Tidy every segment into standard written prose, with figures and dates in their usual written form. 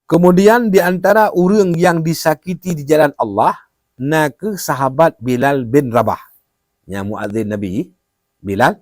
Kemudian di antara orang yang disakiti di jalan Allah, ke sahabat Bilal bin Rabah. Yang muadzin Nabi, Bilal.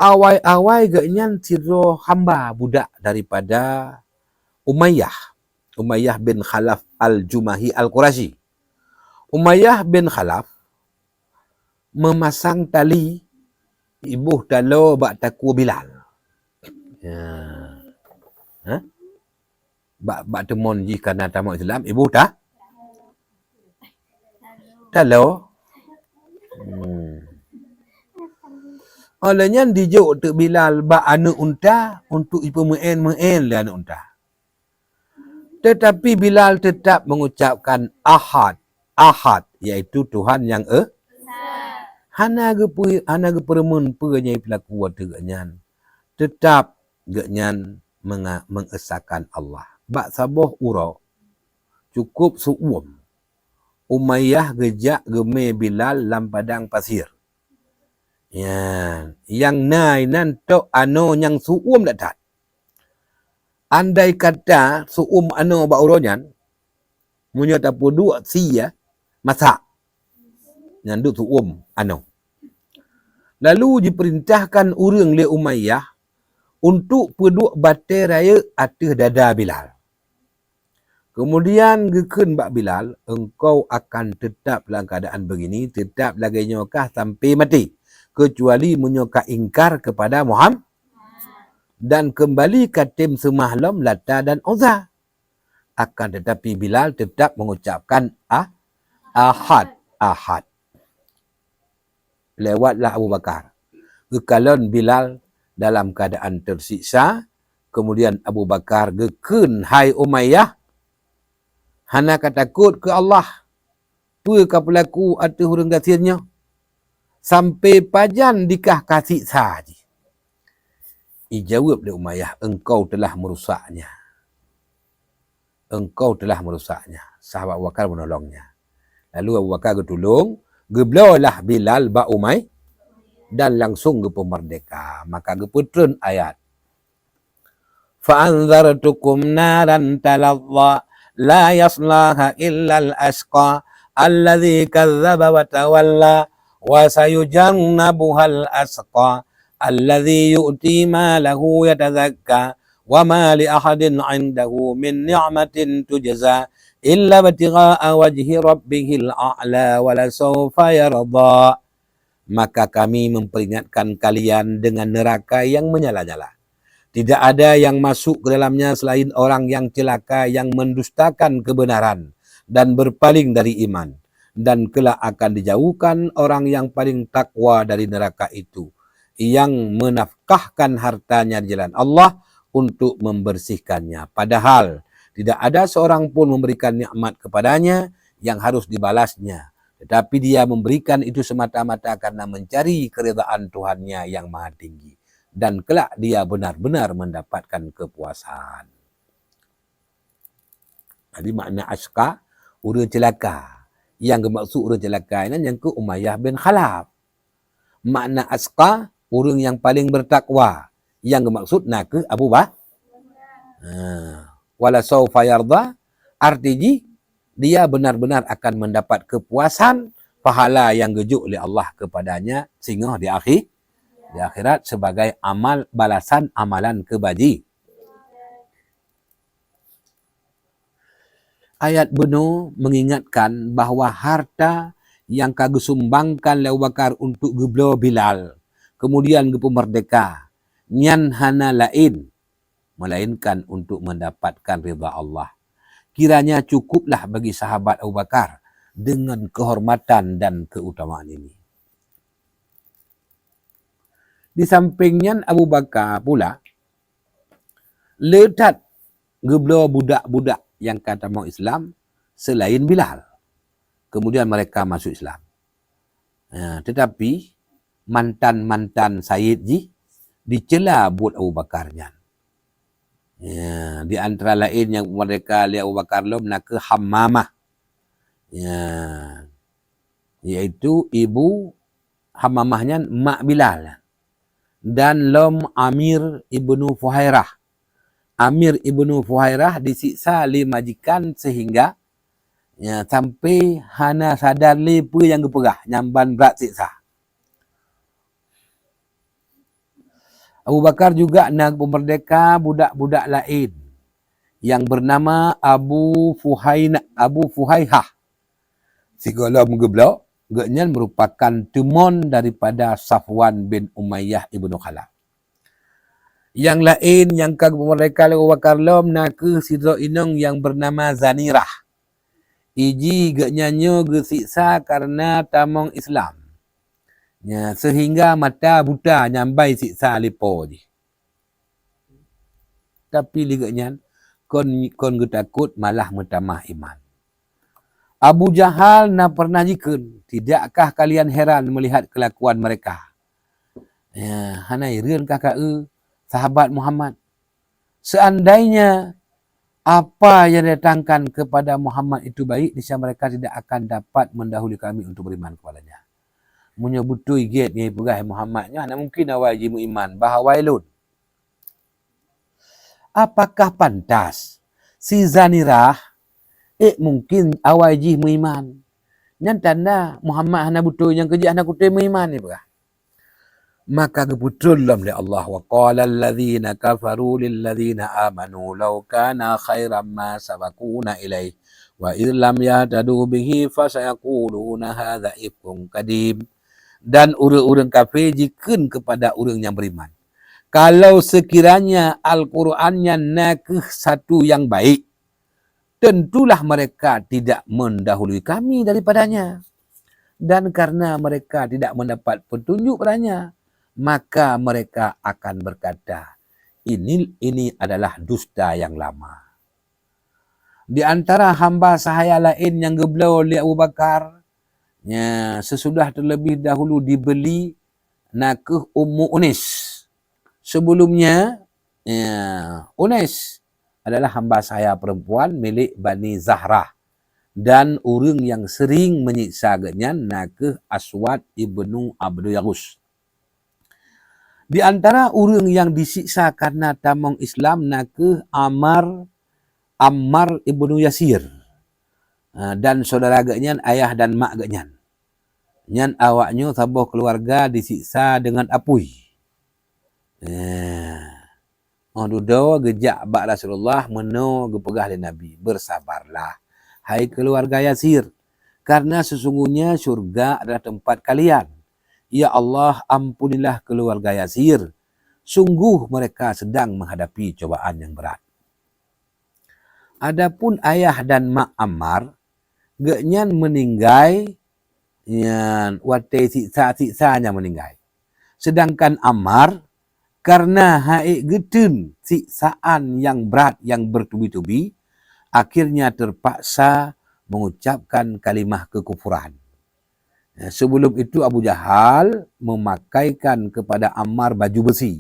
Awai-awai genyan siro hamba budak daripada Umayyah. Umayyah bin Khalaf al-Jumahi al-Qurashi. Umayyah bin Khalaf memasang tali ibuh talo bak taku Bilal. Ya. Ha? Bak temon ji kana tamu Islam, ibu dah? Talo. Olehnya dijuk tu Bilal bak anak unta untuk ibu meen le anak unta. Tetapi Bilal tetap mengucapkan Ahad, Ahad, iaitu Tuhan yang hana ge peremun penyai pelaku wateganyan. Tetap genyan mengesahkan Allah. Bak saboh urau cukup suum. Umayyah gejak geme Bilal lam padang pasir. Ya, yang nai nan tok ano yang suum dak. Andai kata suum ano ba uronyan munyo tapu dua si ya masak. Nyandu suum ano. Lalu diperintahkan urang le Umayyah untuk peduk batai raya atas dada Bilal. Kemudian gekun bak Bilal, engkau akan tetap dalam keadaan begini, tetap lagi nyokah sampai mati. Kecuali menyokah ingkar kepada Muhammad dan kembali ke tim semahlum Lata dan Uzza. Akan tetapi Bilal tetap mengucapkan Ahad, Ahad. Lewatlah Abu Bakar. Gekalon Bilal dalam keadaan tersiksa, kemudian Abu Bakar gekun, hai Umayyah, hana katakut ke Allah. Apa ka pelaku atas hurung gasirnya? Sampai pajan dikah kasih sahaja. Ijawab oleh Umayyah, engkau telah merusaknya. Engkau telah merusaknya. Sahabat Abu Bakar menolongnya. Lalu Abu Bakar getulung, geblolah Bilal ba Umay dan langsung gepo merdeka. Maka geputun ayat. Fa'anzartukum naran taladha la yaslaha illa al-asqa alladhi kazzaba wa tawalla wa sayujannabuha al-asqa alladhi yu'ti malahu yatazakka wa ma li ahadin 'indahu min ni'matin tujza illa batigha'a wajhi rabbihil a'la wa la sawfa yarda. Maka kami memperingatkan kalian dengan neraka yang menyala-nyala. Tidak ada yang masuk ke dalamnya selain orang yang celaka yang mendustakan kebenaran dan berpaling dari iman. Dan kelak akan dijauhkan orang yang paling takwa dari neraka itu, yang menafkahkan hartanya di jalan Allah untuk membersihkannya. Padahal tidak ada seorang pun memberikan nikmat kepadanya yang harus dibalasnya. Tetapi dia memberikan itu semata-mata karena mencari keridaan Tuhannya yang maha tinggi. Dan kelak dia benar-benar mendapatkan kepuasan. Jadi makna aska, urang celaka. Yang bermaksud urang celaka ini yang ke Umayyah bin Khalaf. Makna aska, urang yang paling bertakwa. Yang bermaksud nak ke Abu Bakar. Wala sawfa yarda, artinya dia benar-benar akan mendapat kepuasan, pahala yang gejuk oleh Allah kepadanya sehingga di akhirat sebagai amal balasan amalan kebaji. Ayat benar mengingatkan bahawa harta yang kagum sumbangkan oleh Abu Bakar untuk geblo Bilal, kemudian gepu merdeka, nyan hana lain, melainkan untuk mendapatkan ridha Allah. Kiranya cukuplah bagi sahabat Abu Bakar dengan kehormatan dan keutamaan ini. Di sampingnya Abu Bakar pula letak geblo budak-budak yang kata mau Islam selain Bilal. Kemudian mereka masuk Islam. Tetapi mantan-mantan Sayyid ji dicela buat Abu Bakarnya. Di antara lain yang mereka lihat Abu Bakar lom nak ke Hammamah. Iaitu ibu Hammamahnya mak Bilal. Dan lom Amir ibnu Fuhairah. Amir ibnu Fuhairah disiksa li majikan sehingga sampai hana sadar li pe yang geperah nyamban berat siksa. Abu Bakar juga nak memerdeka budak-budak lain yang bernama Abu Fuhaihah. Si golong geblok, genyan merupakan temon daripada Safwan bin Umayyah ibnu Khalaf. Yang lain yang kag memerdeka Abu Bakar lom nak sidro inong yang bernama Zanirah. Iji genyanyo gesiksa karena tamong Islam. Sehingga mata buta nyambai siksa lipo je. Tapi liganya kon getakut malah mentamah iman. Abu Jahal na pernah jikun, tidakkah kalian heran melihat kelakuan mereka? Hanai reun kakak sahabat Muhammad. Seandainya apa yang datangkan kepada Muhammad itu baik, niscaya mereka tidak akan dapat mendahului kami untuk beriman kepadanya. Menyebutui gate ni pegah Muhammadnya, nak mungkin awal jimu iman, bahawailun. Apakah pantas si Zanirah mungkin awal jimu iman? Yang tanda Muhammad hana butuh yang kerja hana kutai iman ni pegah. Maka kebetul lam li Allah wa qala alladhina kafaru lil ladzina amanu law kana khairan ma sabaquna ilaih wa illam yahtadu bihi fasayaquluna hadza ifkun qadim. Dan orang-orang kafir jikun kepada orang yang beriman. Kalau sekiranya Al-Qurannya nak satu yang baik, tentulah mereka tidak mendahului kami daripadanya. Dan karena mereka tidak mendapat petunjuk padanya, maka mereka akan berkata, ini adalah dusta yang lama. Di antara hamba sahaya lain yang geblau oleh Abu Bakar, sesudah terlebih dahulu dibeli nakah Ummu Unis. Sebelumnya, Unis adalah hamba sahaya perempuan milik Bani Zahrah. Dan orang yang sering menyiksa genyan nakah Aswad ibnu Abdul Yagus. Di antara orang yang disiksa karena tamong Islam nakah Ammar ibnu Yasir. Dan saudara genyan, ayah dan mak genyan. Nyan awaknya sabuh keluarga disiksa dengan apui. Dudo gejak bak Rasulullah meno gepegah oleh Nabi. Bersabarlah, hai keluarga Yasir. Karena sesungguhnya syurga adalah tempat kalian. Ya Allah, ampunilah keluarga Yasir. Sungguh mereka sedang menghadapi cobaan yang berat. Adapun ayah dan mak Ammar, genyan meninggai, watai siksa-siksanya meninggai. Sedangkan Ammar, karena haik getun siksaan yang berat yang bertubi-tubi, akhirnya terpaksa mengucapkan kalimah kekufuran. Sebelum itu Abu Jahal memakaikan kepada Ammar baju besi.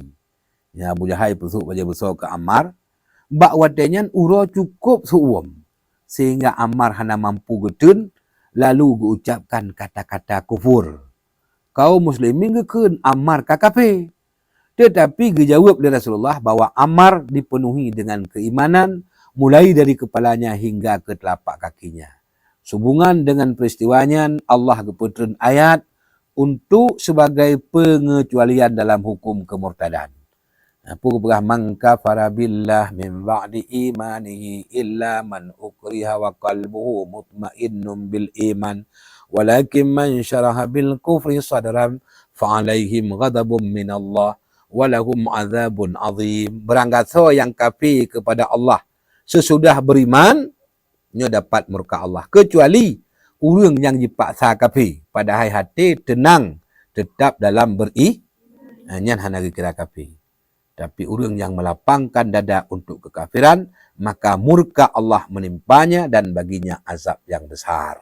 Abu Jahal pesuk baju besi ke Ammar. Bak watenya uro cukup seuam. Sehingga Ammar hana mampu getun, lalu diucapkan kata-kata kufur. Kaum muslimin gekun Ammar kakape. Tetapi dijawab oleh Rasulullah bahwa Ammar dipenuhi dengan keimanan mulai dari kepalanya hingga ke telapak kakinya. Sehubungan dengan peristiwanya, Allah geputun ayat untuk sebagai pengecualian dalam hukum kemurtadan. Pukul man kafara billah min ba'di imanihi illa man ukriha wa qalbuhu mutmainnun bil iman walakin man syaraha bil kufri sadran fa alaihim ghadabun min Allah wa lahum adzabun azim. Beranggaso yang kafir kepada Allah sesudah beriman nya dapat murka Allah, kecuali orang yang dipaksa kafir pada hati tenang tetap dalam nyan hana kira kafir. Tapi orang yang melapangkan dada untuk kekafiran, maka murka Allah menimpanya dan baginya azab yang besar.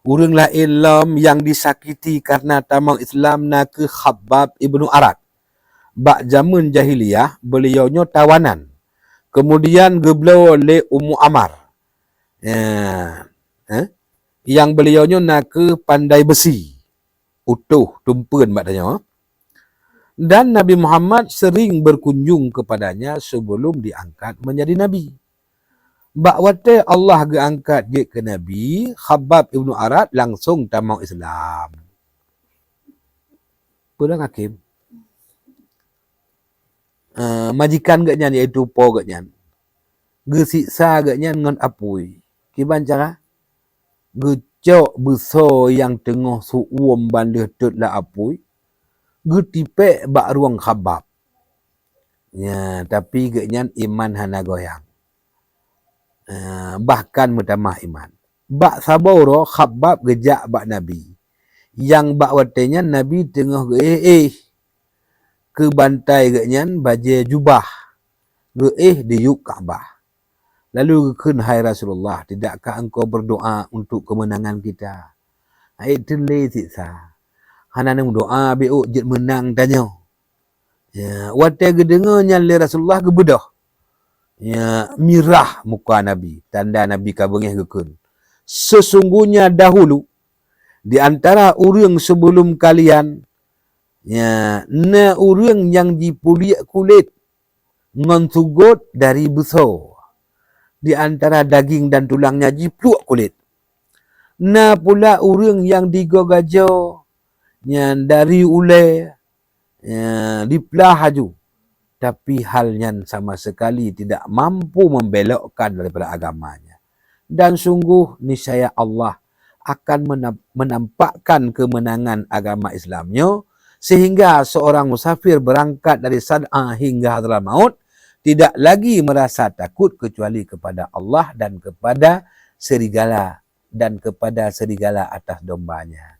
Orang lain yang disakiti karena tamang Islam nak Khabbab ibnu Arad. Bak zaman jahiliyah, beliaunya tawanan. Kemudian geblau oleh Ummu Ammar. Yang beliaunya nak pandai besi. Utuh, tumpen maknanya. Dan Nabi Muhammad sering berkunjung kepadanya sebelum diangkat menjadi Nabi. Bak wate Allah geangkat dia ke Nabi, Khabbab ibnu Arat langsung tamau Islam. Pulang hakim. Majikan gaknya iaitu po gaknya. Gesiksa gaknya ngan apui. Kiban cara? Gecok besar yang tengah suum bandih tut la apui. Getipek bak ruang Khabbab. Ya, tapi gaknya iman hana goyang. Bahkan mutamah iman. Bak saboro Khabbab gejak bak Nabi. Yang bak watenya Nabi tengah ke bantai gaknyan baje jubah di yuk Kaabah. Lalu gekun hai Rasulullah, tidakkah engkau berdoa untuk kemenangan kita? Hai tele siksa. Hana nang doa biuk jet menang tanya. Ya, wate gedengarnya le Rasulullah gebedah. Ya, mirah muka Nabi, tanda Nabi kabengeh gekun. Sesungguhnya dahulu di antara urang sebelum kalian, ya, na urang yang dipuliak kulit ngan sugut dari besar. Di antara daging dan tulangnya jipluk kulit. Na pula urang yang digogajo, ya, dari ulai, ya, dipelah haju. Tapi halnya sama sekali tidak mampu membelokkan daripada agamanya. Dan sungguh niscaya Allah akan menampakkan kemenangan agama Islamnya sehingga seorang musafir berangkat dari San'a hingga Hadramaut tidak lagi merasa takut kecuali kepada Allah dan kepada serigala atas dombanya.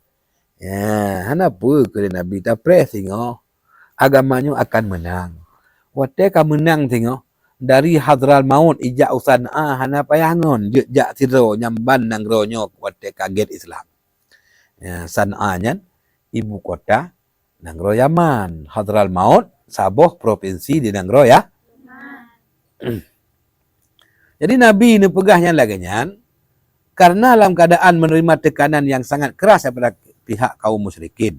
Ya, kenapa ke Nabi tak pres tengok agamanya akan menang. Wate ka menang tengok dari Hadral Maut ijak San'a hana payangon jejak siro nyamban nang ronyo wate kaget Islam. Ya, San'a nyan ibu kota nang ro Yaman, Hadral Maut saboh provinsi di nang ro ya. Jadi Nabi ni pegahnya lagi nyan karena dalam keadaan menerima tekanan yang sangat keras daripada pihak kaum musyrikin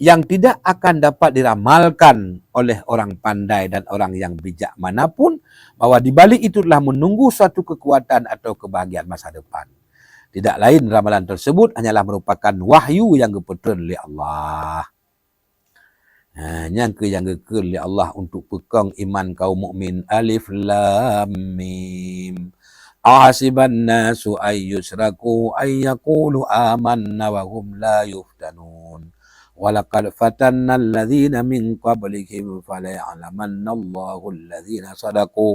yang tidak akan dapat diramalkan oleh orang pandai dan orang yang bijak manapun, bahwa di balik itu telah menunggu suatu kekuatan atau kebahagiaan masa depan. Tidak lain ramalan tersebut hanyalah merupakan wahyu yang dipeturkan oleh Allah. Yang gekul oleh Allah untuk pekang iman kaum mukmin. Alif Lam Mim. Ahasiban nasu ayyusraku ayyakulu amanna wa hum la yuftanun. وَلَقَدْ فَتَنَّا الَّذِينَ مِنْ قَبْلِهِمْ فَلَيَعْلَمَنَّ اللَّهُ الَّذِينَ صَدَقُوا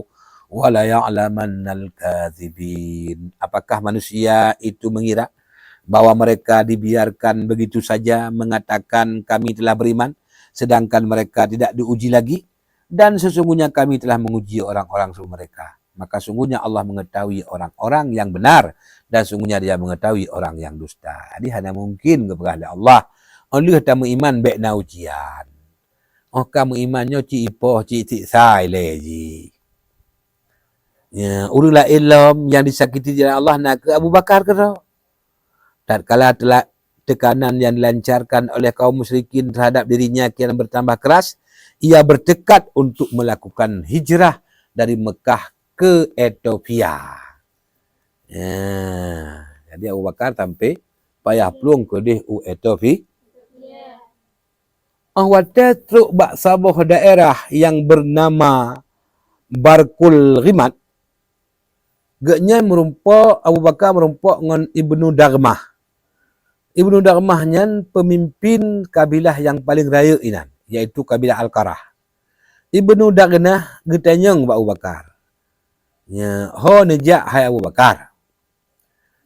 وَلَيَعْلَمَنَّ الْكَاذِبِينَ. Apakah manusia itu mengira bahwa mereka dibiarkan begitu saja mengatakan kami telah beriman, sedangkan mereka tidak diuji lagi? Dan sesungguhnya kami telah menguji orang-orang sebelum mereka. Maka sungguhnya Allah mengetahui orang-orang yang benar dan sungguhnya dia mengetahui orang yang dusta. Jadi hanya mungkin kepada Allah oleh tamu iman baik na ujian. Oh kamu imannya ci ipoh ci sai leji. Ya, urulah ilm yang disakiti jalan Allah nak ke Abu Bakar ke tau. Tatkala telah tekanan yang dilancarkan oleh kaum musyrikin terhadap dirinya kian bertambah keras, ia bertekad untuk melakukan hijrah dari Mekah ke Ethiopia. Ya, jadi Abu Bakar sampai payah pelung ke deh Ethiopia. Wate truk bak sabuh daerah yang bernama Barkul Ghimat. Gaknya merumpak Abu Bakar merumpak dengan Ibnu Darmah. Ibnu Darmah nyan pemimpin kabilah yang paling raya inan, iaitu kabilah Al-Qarah. Ibnu Darmah getanyang Abu Bakar. Ya, ho nejak hai Abu Bakar.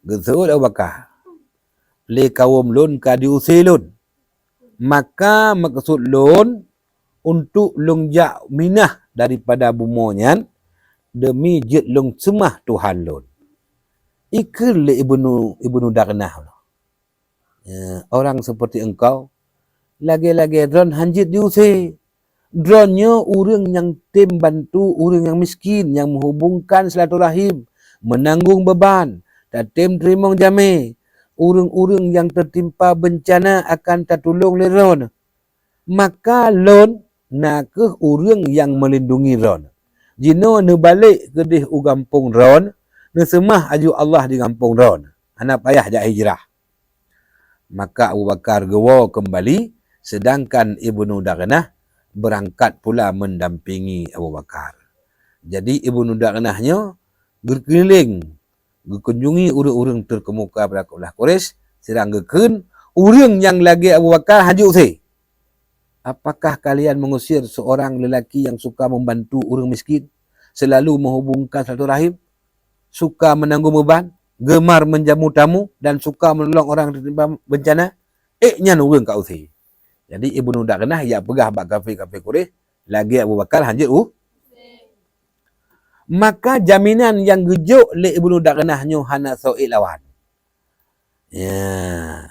Gesut Abu Bakar. Le kaum lun ka diusilun. Maka maksud lun untuk lung jak minah daripada bumonyan demi jet lung semah Tuhan lun. Ikul le Ibnu Darnah. Ya, orang seperti engkau lagi-lagi dron hanjit diusir. Dronnya orang yang tim bantu orang yang miskin, yang menghubungkan silaturahim, menanggung beban, dan tim terima jami. Urang-urang yang tertimpa bencana akan tertolong leron. Maka lon na ke urang yang melindungi ron. Jino ne balik ke dih u kampung ron, ne semah aju Allah di kampung ron. Hana payah jak hijrah. Maka Abu Bakar gewo kembali, sedangkan Ibnu Daganah berangkat pula mendampingi Abu Bakar. Jadi Ibnu Daganahnya berkeliling, berkunjungi urang-urang terkemuka pada kaulah Quraisy, serang geken urang yang lagi Abu Bakar hajuk se. Apakah kalian mengusir seorang lelaki yang suka membantu orang miskin, selalu menghubungkan silaturahim, suka menanggung beban, gemar menjamu tamu dan suka menolong orang tertimpa bencana? Nyan urang kat usir. Jadi Ibnu Daganah ia pegah bak kafir-kafir Quraisy, lagi Abu Bakar hanjut maka jaminan yang gejuk le Ibnu Daganahnya hana soil lawan. Ya.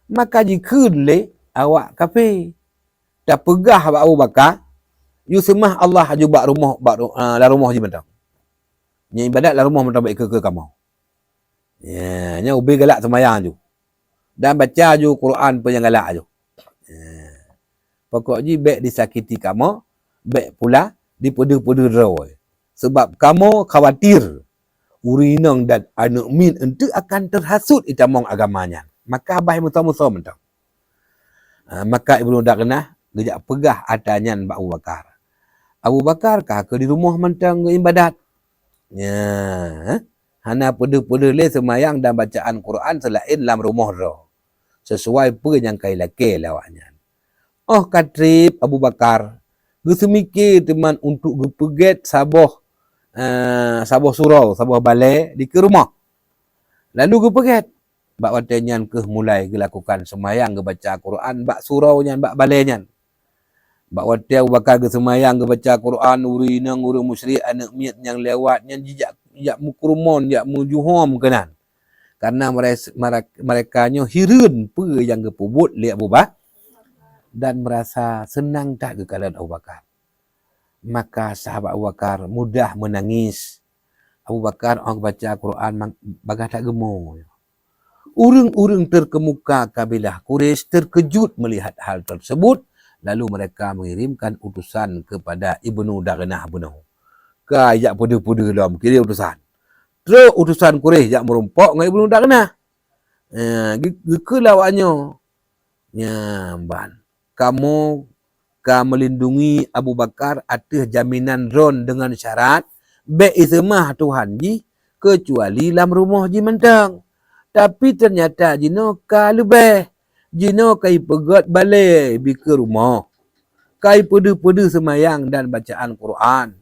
Maka jika le awak kafir dah pegah bak Abu Bakar, you semah Allah aju bak rumah la rumah je mentang. Nya ibadat la rumah mentang baik ke kamu. Ya, nya ubi galak semayang ju. Dan baca ju Quran pun yang galak ju. Ya. Pokok ji baik disakiti kamu, baik pula dipedu-pedu roy. Sebab kamu khawatir urinang dan anak min itu akan terhasut itamong agamanya. Maka abah musa-musa mentang. Maka Ibnu Daganah gejak pegah atanyan Abu Bakar. Abu Bakar kah ke di rumah mentang ibadat. Ya. Hana pedu-pedu le semayang dan bacaan Quran selain dalam rumah ro. Sesuai apa yang kai laki lawaknya. Oh katrip Abu Bakar. Gesemikir teman untuk gepeget saboh surau, saboh balai di ke rumah. Lalu gepeget. Bak watanyan ke mulai dilakukan semayang ke baca Quran, bak surau nyan, bak balai nyan. Bak wati Abu Bakar ke semayang ke baca Quran, urinang urang musyrik anak miat yang lewat nyan jijak mukrumon, jak mujuhom kenan. Karena mereka nyo hirun pe yang kepubut li Abu Bakar dan merasa senang tak kekalan Abu Bakar. Maka sahabat Abu Bakar mudah menangis. Abu Bakar orang baca Quran bagah tak gemuk. Urang-urang terkemuka kabilah Quraisy terkejut melihat hal tersebut. Lalu mereka mengirimkan utusan kepada Ibnu Daganah bunuh. Kayak pudu-pudu dalam kiri utusan. Terus utusan Quraisy jak merumpok dengan Ibnu Daganah. Kelawaknya. Nyamban. Kamu melindungi Abu Bakar atas jaminan ron dengan syarat baik ismah Tuhan ji kecuali dalam rumah ji mentang. Tapi ternyata jino ka lebih. Jino kai pegat balai bi ke rumah. Kai pedu-pedu semayang dan bacaan Quran.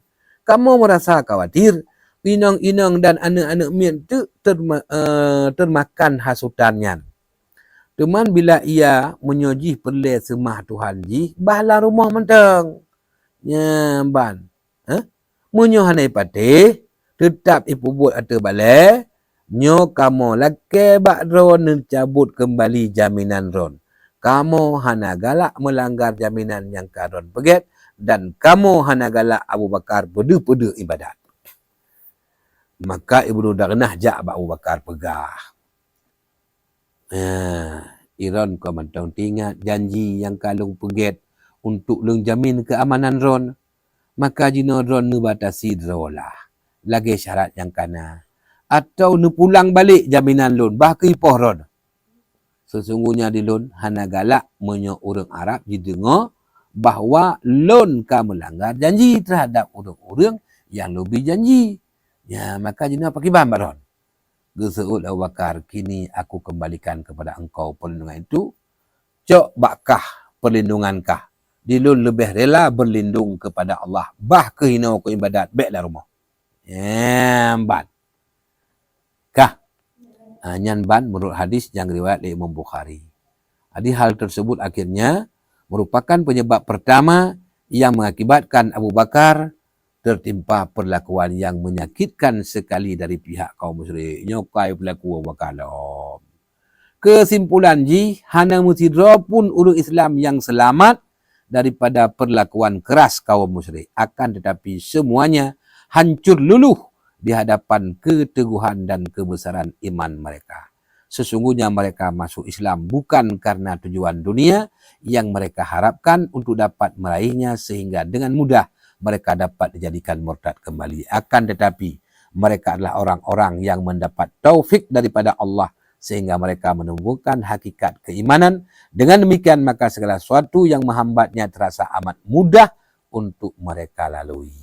Kamu merasa khawatir inang-inang dan anak-anak mian tu termakan hasutannya. Cuman bila ia menyojih perle semah Tuhan ji, bahlah rumah mentang. Nyamban. Menyohanai patih, tetap ipubut atau balai, nyo kamu laki bak ron cabut kembali jaminan ron. Kamu hana galak melanggar jaminan yang karon peget, dan kamu hana galak Abu Bakar pedu-pedu ibadat. Maka Ibnu Daganah jak Abu Bakar pegah. Iran kau mentang tingat janji yang kalung peget untuk lung jamin keamanan ron. Maka jino ron nu batasi drolah. Lagi syarat yang kana. Atau nu pulang balik jaminan lun. Bah ke ipoh ron. Sesungguhnya di lun hana galak menyo orang Arab didengar bahawa lun ka melanggar janji terhadap orang-orang yang lebih janji. Ya, maka jino pakai bambat ron. Geseut Abu Bakar, kini aku kembalikan kepada engkau perlindungan itu. Cok bakkah perlindungankah? Dilun lebih rela berlindung kepada Allah. Bah kehina aku ibadat. Baiklah rumah. Ban. Kah? Nyan ban menurut hadis yang riwayat oleh Imam Bukhari. Jadi hal tersebut akhirnya merupakan penyebab pertama yang mengakibatkan Abu Bakar tertimpa perlakuan yang menyakitkan sekali dari pihak kaum musyrik. Nyokai perlaku Abu Bakar. Kesimpulan ji, hana musidra pun urang Islam yang selamat daripada perlakuan keras kaum musyrik. Akan tetapi semuanya hancur luluh di hadapan keteguhan dan kebesaran iman mereka. sesungguhnya mereka masuk Islam bukan karena tujuan dunia yang mereka harapkan untuk dapat meraihnya, sehingga dengan mudah mereka dapat dijadikan murtad kembali. Akan tetapi mereka adalah orang-orang yang mendapat taufik daripada Allah sehingga mereka menemukan hakikat keimanan. Dengan demikian maka segala sesuatu yang menghambatnya terasa amat mudah untuk mereka lalui.